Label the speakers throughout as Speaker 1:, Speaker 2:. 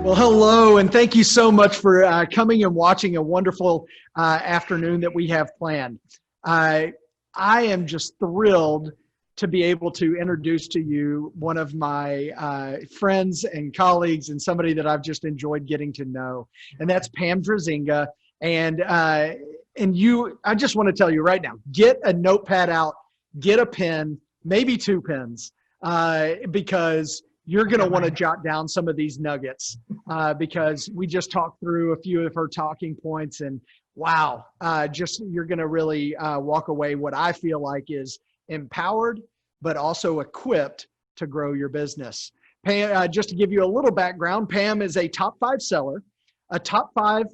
Speaker 1: Well, hello, and thank you so much for coming and watching a wonderful afternoon that we have planned. I am just thrilled to be able to introduce to you one of my friends and colleagues and somebody that I've just enjoyed getting to know, and that's Pam Driesenga. I just want to tell you right now, get a notepad out, get a pen, maybe two pens, because you're going to want to jot down some of these nuggets because we just talked through a few of her talking points, and wow, you're going to really walk away what I feel like is empowered, but also equipped to grow your business. Pam, just to give you a little background, Pam is a top 5 seller, a top 5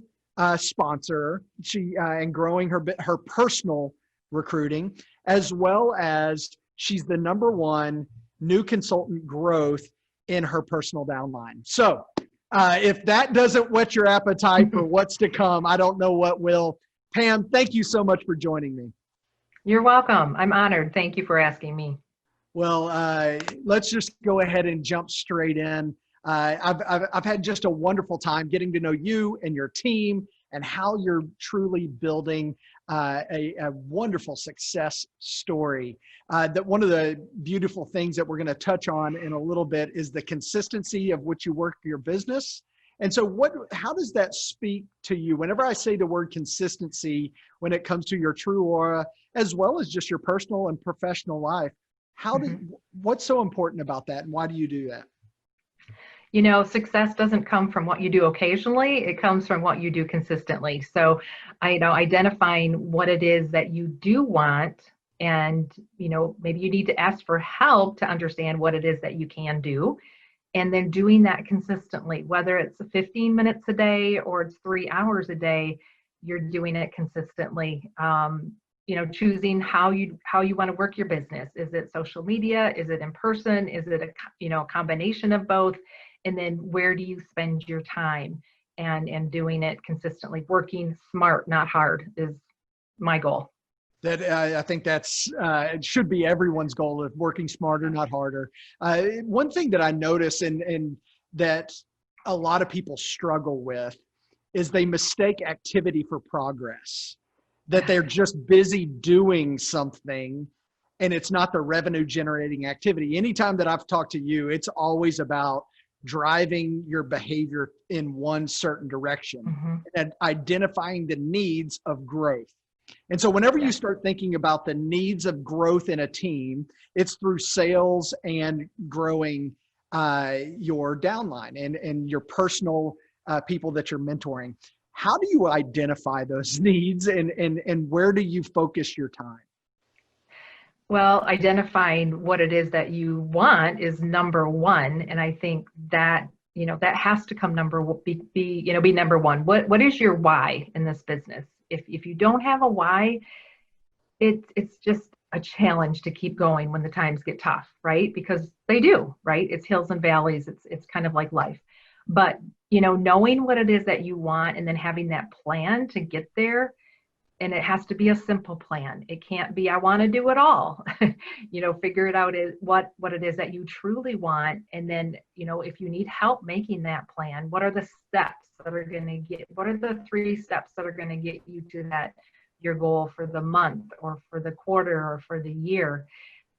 Speaker 1: sponsor, and growing her personal recruiting, as well as she's the #1 new consultant growth in her personal downline. So if that doesn't whet your appetite for what's to come, I don't know what will. Pam, thank you so much for joining me.
Speaker 2: You're welcome. I'm honored. Thank you for asking me.
Speaker 1: Well, let's just go ahead and jump straight in. I've had just a wonderful time getting to know you and your team and how you're truly building a wonderful success story. That one of the beautiful things that we're going to touch on in a little bit is the consistency of which you work your business. And so how does that speak to you? Whenever I say the word consistency, when it comes to your true aura, as well as just your personal and professional life, what's so important about that, and why do you do that?
Speaker 2: You know, success doesn't come from what you do occasionally. It comes from what you do consistently. So, identifying what it is that you do want, and, maybe you need to ask for help to understand what it is that you can do. And then doing that consistently, whether it's 15 minutes a day or it's 3 hours a day, you're doing it consistently. Choosing how you want to work your business. Is it social media? Is it in person? Is it a combination of both? And then where do you spend your time, and doing it consistently? Working smart, not hard, is my goal.
Speaker 1: That I think that's it should be everyone's goal, of working smarter, not harder. One thing that I notice and that a lot of people struggle with is they mistake activity for progress. That they're just busy doing something and it's not the revenue generating activity. Anytime that I've talked to you, it's always about driving your behavior in one certain direction and identifying the needs of growth. And so whenever you start thinking about the needs of growth in a team, it's through sales and growing your downline and your personal people that you're mentoring. How do you identify those needs, and where do you focus your time?
Speaker 2: Well, identifying what it is that you want is #1. And I think that, that has to come be #1. What is your why in this business? If you don't have a why, it's just a challenge to keep going when the times get tough, right? Because they do, right? It's hills and valleys. It's kind of like life. But, knowing what it is that you want and then having that plan to get there. And it has to be a simple plan. It can't be, I want to do it all. Figure it out what it is that you truly want. And then, if you need help making that plan, what are the steps that are going to what are the 3 steps that are going to get you to your goal for the month or for the quarter or for the year?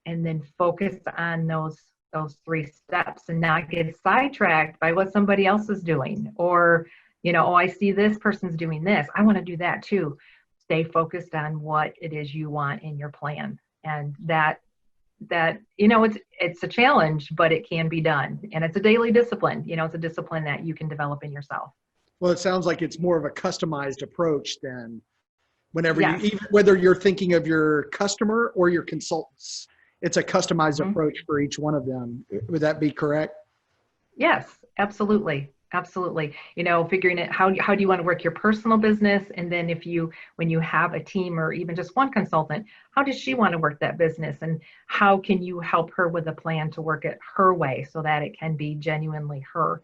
Speaker 2: And then focus on those 3 steps and not get sidetracked by what somebody else is doing. Or, oh, I see this person's doing this, I want to do that too. Stay focused on what it is you want in your plan. And that it's a challenge, but it can be done. And it's a daily discipline. It's a discipline that you can develop in yourself.
Speaker 1: Well, it sounds like it's more of a customized approach than whenever whether you're thinking of your customer or your consultants, it's a customized approach for each one of them. Would that be correct?
Speaker 2: Yes, absolutely. Absolutely. Figuring out how do you want to work your personal business? And then when you have a team or even just one consultant, how does she want to work that business? And how can you help her with a plan to work it her way so that it can be genuinely her?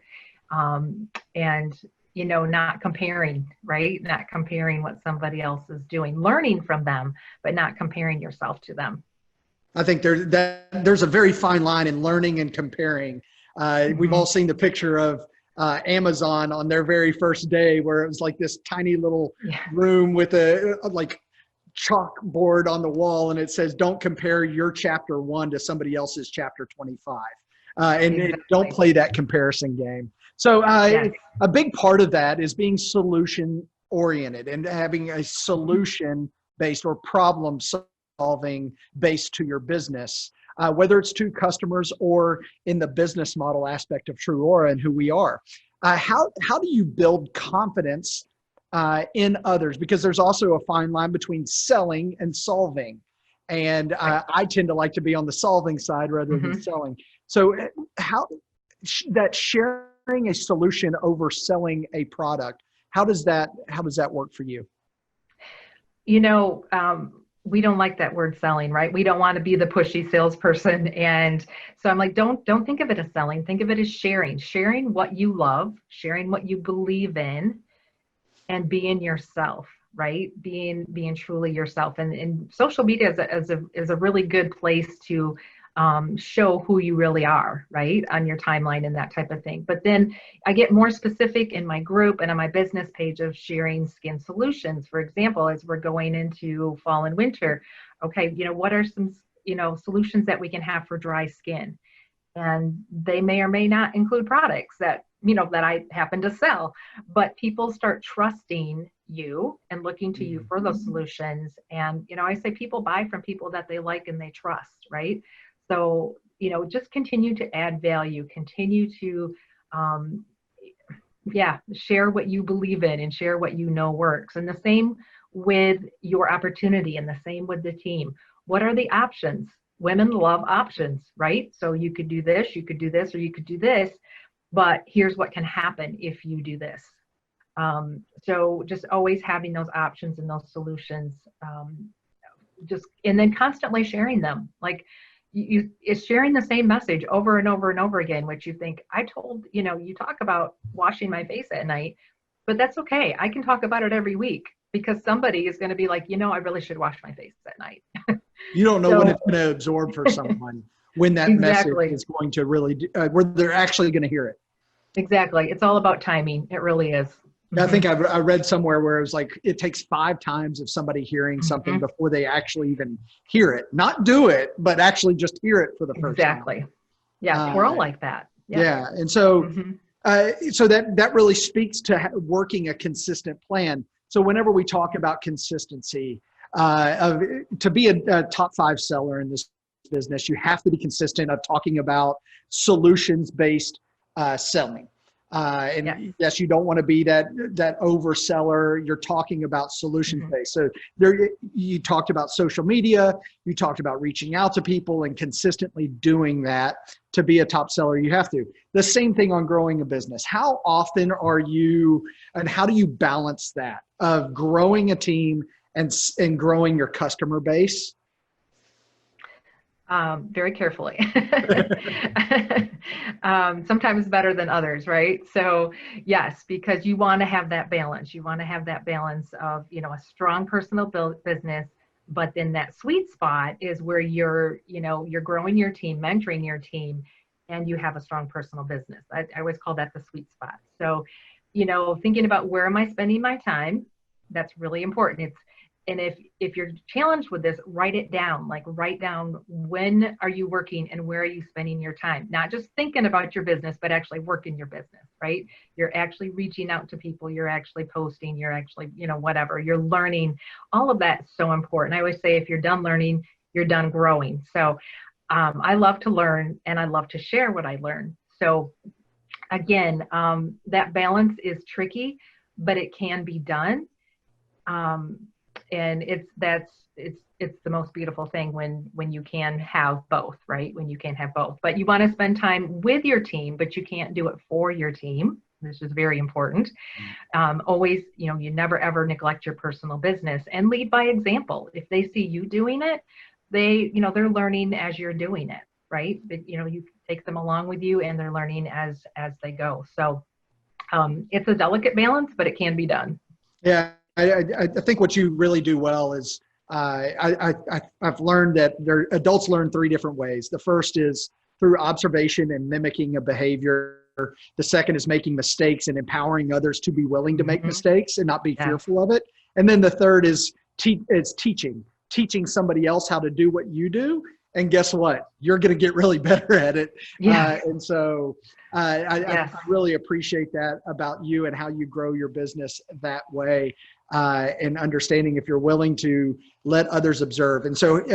Speaker 2: And, not comparing, right? Not comparing what somebody else is doing, learning from them, but not comparing yourself to them.
Speaker 1: I think there's a very fine line in learning and comparing. We've all seen the picture of Amazon on their very first day, where it was like this tiny little
Speaker 2: Yeah.
Speaker 1: room with a like chalkboard on the wall, and it says, "Don't compare your chapter 1 to somebody else's chapter 25." Don't play that comparison game. So
Speaker 2: Yes.
Speaker 1: a big part of that is being solution oriented and having a solution based or problem solving based to your business, whether it's to customers or in the business model aspect of True Aura and who we are. How do you build confidence in others? Because there's also a fine line between selling and solving. And I tend to like to be on the solving side rather than selling. So how that sharing a solution over selling a product, how does that work for you?
Speaker 2: We don't like that word selling, right? We don't want to be the pushy salesperson. And so I'm like, don't think of it as selling. Think of it as sharing what you love, sharing what you believe in, and being yourself, right? Being truly yourself. And social media is a really good place to show who you really are, right? On your timeline and that type of thing. But then I get more specific in my group and on my business page of sharing skin solutions. For example, as we're going into fall and winter, okay, what are some, solutions that we can have for dry skin? And they may or may not include products that I happen to sell, but people start trusting you and looking to you for those solutions. And, I say people buy from people that they like and they trust, right? So, just continue to add value, continue to, share what you believe in and share what works. And the same with your opportunity and the same with the team. What are the options? Women love options, right? So you could do this, you could do this, or you could do this, but here's what can happen if you do this. So just always having those options and those solutions, and then constantly sharing them. Like it's sharing the same message over and over and over again, which you think, you talk about washing my face at night, but that's okay. I can talk about it every week because somebody is going to be like, I really should wash my face at night.
Speaker 1: You don't know when it's going to absorb for someone, when that message is going to really, where they're actually going to hear it.
Speaker 2: Exactly. It's all about timing. It really is.
Speaker 1: I think I read somewhere where it was like, it takes 5 times of somebody hearing something before they actually even hear it. Not do it, but actually just hear it for the first time.
Speaker 2: Exactly. Yeah, we're all like that.
Speaker 1: Yeah. And so, so that really speaks to working a consistent plan. So whenever we talk about consistency, to be a top 5 seller in this business, you have to be consistent of talking about solutions-based selling. Yes, you don't want to be that overseller. You're talking about solutions-based. So you talked about social media, you talked about reaching out to people and consistently doing that. To be a top seller, you have to. The same thing on growing a business. How often are you, and how do you balance that of growing a team and growing your customer base?
Speaker 2: Very carefully. Sometimes better than others, right? So yes, because you want to have that balance. You want to have that balance of, a strong personal business, but then that sweet spot is where you're growing your team, mentoring your team, and you have a strong personal business. I always call that the sweet spot. So, thinking about where am I spending my time, that's really important. And if you're challenged with this, write it down. Like write down, when are you working and where are you spending your time? Not just thinking about your business, but actually working your business, right? You're actually reaching out to people. You're actually posting. You're actually, whatever. You're learning. All of that's so important. I always say if you're done learning, you're done growing. So I love to learn and I love to share what I learn. So again, that balance is tricky, but it can be done. And it's the most beautiful thing when you can have both, right? When you can have both, but you want to spend time with your team, but you can't do it for your team. This is very important. Always, you never ever neglect your personal business and lead by example. If they see you doing it, they're learning as you're doing it, right? But, you take them along with you and they're learning as they go. So it's a delicate balance, but it can be done.
Speaker 1: Yeah. I think what you really do well is I've learned that adults learn 3 different ways. The first is through observation and mimicking a behavior The second is making mistakes and empowering others to be willing to make
Speaker 2: Mhm.
Speaker 1: mistakes and not be
Speaker 2: Yeah.
Speaker 1: fearful of it. And then the third is teaching somebody else how to do what you do. And guess what? You're going to get really better at it.
Speaker 2: Yeah.
Speaker 1: And so I
Speaker 2: Yes.
Speaker 1: really appreciate that about you and how you grow your business that way, and understanding if you're willing to let others observe. And so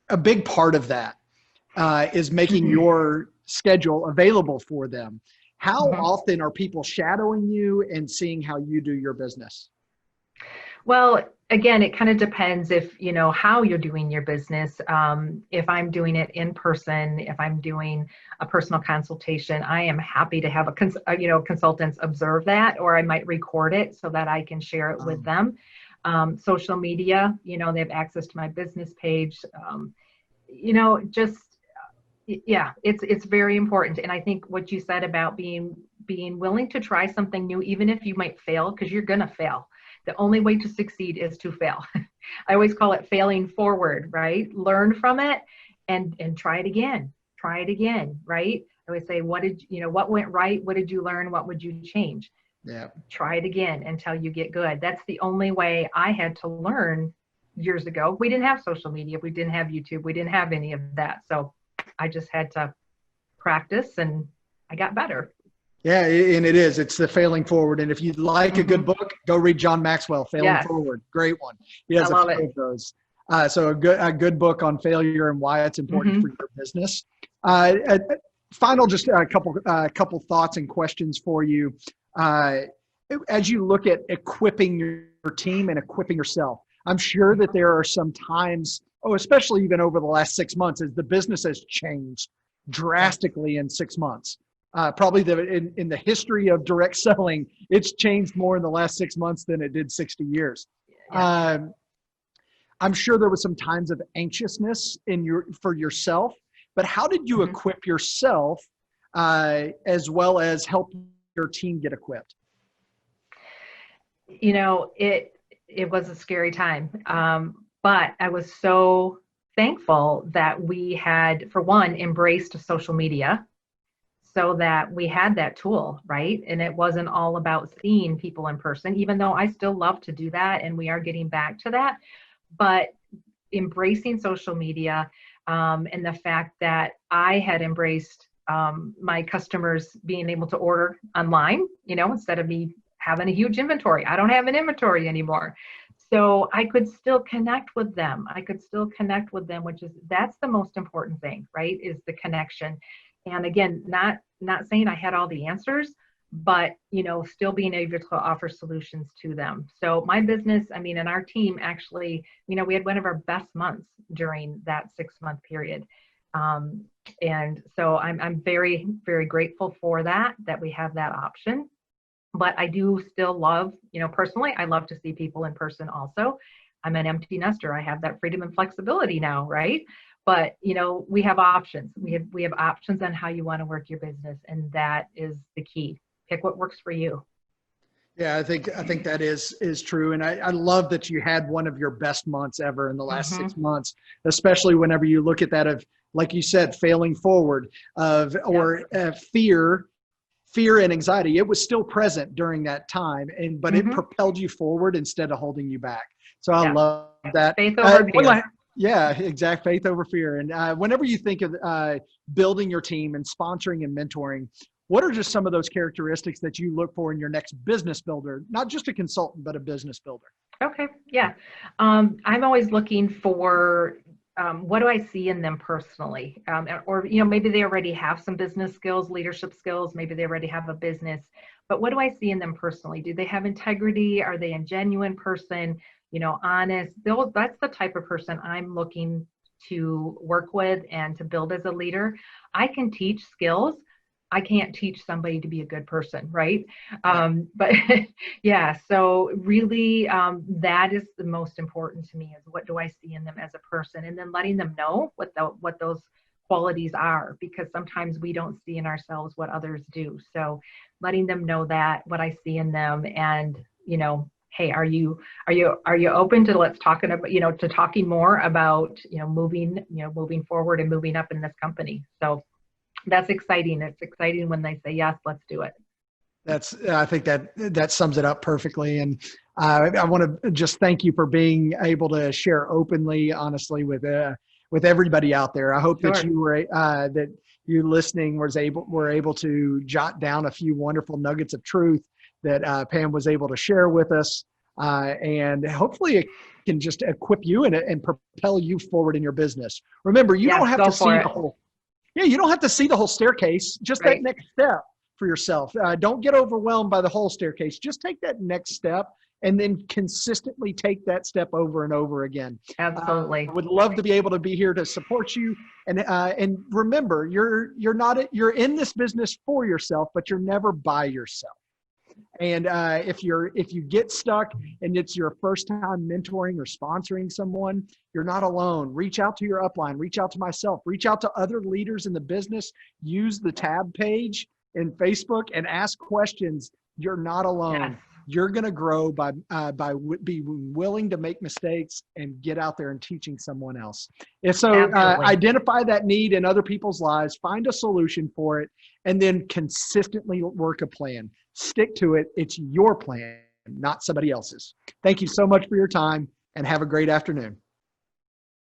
Speaker 1: a big part of that is making your schedule available for them. How
Speaker 2: Mhm.
Speaker 1: often are people shadowing you and seeing how you do your business?
Speaker 2: Well, again, it kind of depends if, how you're doing your business. If I'm doing it in person, if I'm doing a personal consultation, I am happy to have consultants observe that, or I might record it so that I can share it with them. Social media, they have access to my business page. Just, yeah, it's very important. And I think what you said about being willing to try something new, even if you might fail, because you're going to fail. The only way to succeed is to fail. I always call it failing forward, right? Learn from it and try it again. Try it again, right? I always say, what went right? What did you learn? What would you change?
Speaker 1: Yeah.
Speaker 2: Try it again until you get good. That's the only way I had to learn years ago. We didn't have social media. We didn't have YouTube. We didn't have any of that. So I just had to practice and I got better.
Speaker 1: Yeah, and it's the failing forward. And if you'd like a good
Speaker 2: Mhm.
Speaker 1: book, go read John Maxwell, Failing
Speaker 2: Yes,
Speaker 1: Forward. Great one. He
Speaker 2: I
Speaker 1: has a
Speaker 2: love
Speaker 1: few
Speaker 2: it.
Speaker 1: of those. So a good book on failure and why it's important for
Speaker 2: Mhm.
Speaker 1: your business. Final, just a couple thoughts and questions for you. As you look at equipping your team and equipping yourself, I'm sure that there are some times, especially even over the last 6 months, as the business has changed drastically in 6 months. Probably in the history of direct selling, it's changed more in the last 6 months than it did 60 years.
Speaker 2: Yeah.
Speaker 1: I'm sure there was some times of anxiousness for yourself, but how did you
Speaker 2: Mhm.
Speaker 1: equip yourself as well as help your team get equipped?
Speaker 2: It was a scary time, but I was so thankful that we had, for one, embraced social media so that we had that tool, right? And it wasn't all about seeing people in person, even though I still love to do that and we are getting back to that. But embracing social media, and the fact that I had embraced my customers being able to order online, instead of me having a huge inventory. I don't have an inventory anymore. So I could still connect with them. That's the most important thing, right? Is the connection. And again, not saying I had all the answers, but still being able to offer solutions to them. So my business, and our team actually, we had one of our best months during that 6-month period. And so I'm very, very grateful for that we have that option. But I do still love, personally, I love to see people in person also. I'm an empty nester. I have that freedom and flexibility now, right? But we have options. We have options on how you want to work your business, and that is the key. Pick what works for you.
Speaker 1: Yeah, I think that is true, and I love that you had one of your best months ever in the last
Speaker 2: Mm-hmm.
Speaker 1: 6 months, especially whenever you look at that of, like you said, failing forward fear and anxiety. It was still present during that time, but it
Speaker 2: Mm-hmm.
Speaker 1: propelled you forward instead of holding you back. So I
Speaker 2: Yeah.
Speaker 1: love that.
Speaker 2: Faith over fear.
Speaker 1: Yeah, exact, faith over fear. And whenever you think of building your team and sponsoring and mentoring, what are just some of those characteristics that you look for in your next business builder, not just a consultant, but a business builder?
Speaker 2: Okay. Yeah. I'm always looking for what do I see in them personally? Or, maybe they already have some business skills, leadership skills. Maybe they already have a business, but what do I see in them personally? Do they have integrity? Are they a genuine person? Honest? That's the type of person I'm looking to work with and to build as a leader. I can teach skills. I can't teach somebody to be a good person, right? But yeah, so really that is the most important to me, is what do I see in them as a person, and then letting them know what those qualities are, because sometimes we don't see in ourselves what others do. So letting them know that what I see in them, and hey, are you open to let's talking about to talking more about moving forward and moving up in this company. So that's exciting. It's exciting when they say, yes, let's do it.
Speaker 1: I think that sums it up perfectly. And I want to just thank you for being able to share openly, honestly, with everybody out there. I hope
Speaker 2: Sure.
Speaker 1: that you listening were able to jot down a few wonderful nuggets of truth that Pam was able to share with us, and hopefully it can just equip you and propel you forward in your business. Remember, you don't have to see the whole. Yeah, you don't have to see the whole staircase. Just that next step for yourself. Don't get overwhelmed by the whole staircase. Just take that next step and then consistently take that step over and over again.
Speaker 2: Absolutely.
Speaker 1: I would love to be able to be here to support you. And remember, you're in this business for yourself, but you're never by yourself. And if you get stuck and it's your first time mentoring or sponsoring someone, you're not alone. Reach out to your upline, reach out to myself, reach out to other leaders in the business, use the tab page in Facebook and ask questions. You're not alone.
Speaker 2: Yes.
Speaker 1: You're going to grow by being willing to make mistakes and get out there and teaching someone else. And so identify that need in other people's lives, find a solution for it, and then consistently work a plan. Stick to it. It's your plan, not somebody else's. Thank you so much for your time, and have a great afternoon.